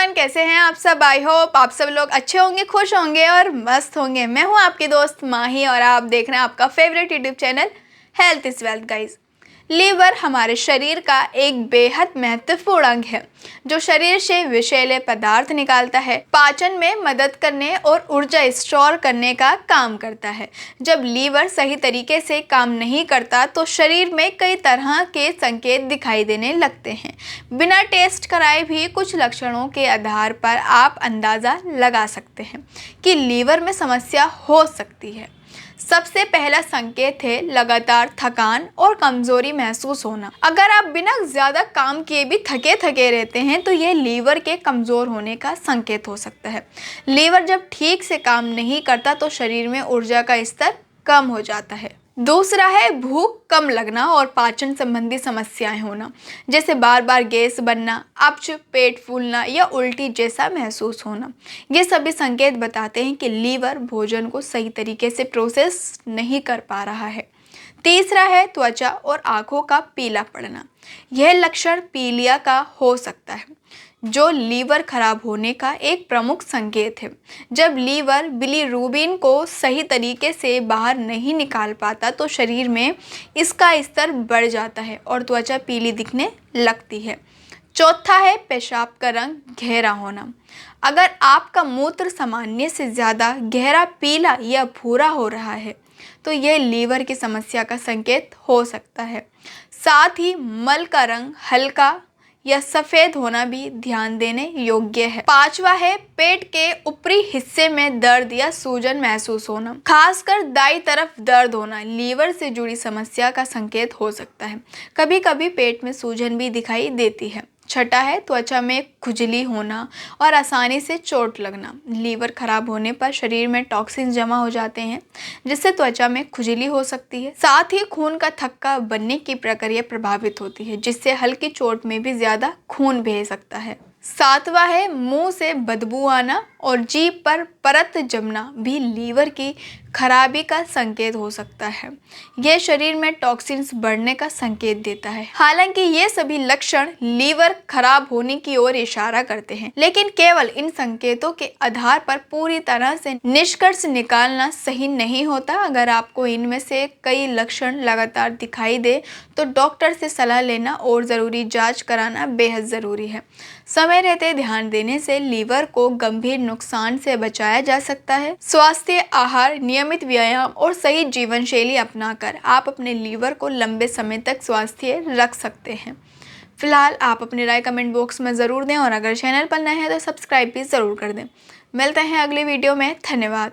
Everyone, कैसे हैं आप सब। आई होप आप सब लोग अच्छे होंगे, खुश होंगे और मस्त होंगे। मैं हूं आपकी दोस्त माही और आप देख रहे हैं आपका favourite YouTube channel health is wealth guys. Liver हमारे शरीर का एक बेहद महत्वपूर्ण अंग है जो शरीर से विषैले पदार्थ निकालता है, पाचन में मदद करने और ऊर्जा स्टोर करने का काम करता है। जब लीवर सही तरीके से काम नहीं करता तो शरीर में कई तरह के संकेत दिखाई देने लगते हैं। बिना टेस्ट कराए भी कुछ लक्षणों के आधार पर आप अंदाज़ा लगा सकते हैं कि लीवर में समस्या हो सकती है। सबसे पहला संकेत है लगातार थकान और कमजोरी महसूस होना। अगर आप बिना ज़्यादा काम किए भी थके थके रहते हैं तो यह लीवर के कमज़ोर होने का संकेत हो सकता है। लीवर जब ठीक से काम नहीं करता तो शरीर में ऊर्जा का स्तर कम हो जाता है। दूसरा है भूख कम लगना और पाचन संबंधी समस्याएं होना, जैसे बार बार गैस बनना, अपच, पेट फूलना या उल्टी जैसा महसूस होना। ये सभी संकेत बताते हैं कि लीवर भोजन को सही तरीके से प्रोसेस नहीं कर पा रहा है। तीसरा है त्वचा और आंखों का पीला पड़ना। यह लक्षण पीलिया का हो सकता है जो लीवर खराब होने का एक प्रमुख संकेत है। जब लीवर बिलीरूबिन को सही तरीके से बाहर नहीं निकाल पाता तो शरीर में इसका स्तर बढ़ जाता है और त्वचा पीली दिखने लगती है। चौथा है पेशाब का रंग गहरा होना। अगर आपका मूत्र सामान्य से ज़्यादा गहरा पीला या भूरा हो रहा है तो यह लीवर की समस्या का संकेत हो सकता है। साथ ही मल का रंग हल्का या सफ़ेद होना भी ध्यान देने योग्य है। पांचवा है पेट के ऊपरी हिस्से में दर्द या सूजन महसूस होना, खासकर दाईं तरफ दर्द होना लीवर से जुड़ी समस्या का संकेत हो सकता है। कभी कभी पेट में सूजन भी दिखाई देती है। छठा है त्वचा में खुजली होना और आसानी से चोट लगना। लीवर खराब होने पर शरीर में टॉक्सिन जमा हो जाते हैं जिससे त्वचा में खुजली हो सकती है। साथ ही खून का थक्का बनने की प्रक्रिया प्रभावित होती है जिससे हल्की चोट में भी ज़्यादा खून बह सकता है। सातवां है मुंह से बदबू आना और जीभ पर परत जमना भी लीवर की खराबी का संकेत हो सकता है। यह शरीर में टॉक्सिन्स बढ़ने का संकेत देता है। हालांकि ये सभी लक्षण लीवर खराब होने की ओर इशारा करते हैं, लेकिन केवल इन संकेतों के आधार पर पूरी तरह से निष्कर्ष निकालना सही नहीं होता। अगर आपको इनमें से कई लक्षण लगातार दिखाई दे तो डॉक्टर से सलाह लेना और ज़रूरी जांच कराना बेहद ज़रूरी है। समय रहते ध्यान देने से लीवर को गंभीर नुकसान से बचाया जा सकता है। स्वास्थ्य आहार, नियमित व्यायाम और सही जीवन शैली अपनाकर आप अपने लीवर को लंबे समय तक स्वास्थ्य रख सकते हैं। फिलहाल आप अपनी राय कमेंट बॉक्स में ज़रूर दें और अगर चैनल पर नए हैं तो सब्सक्राइब भी ज़रूर कर दें। मिलते हैं अगली वीडियो में। धन्यवाद।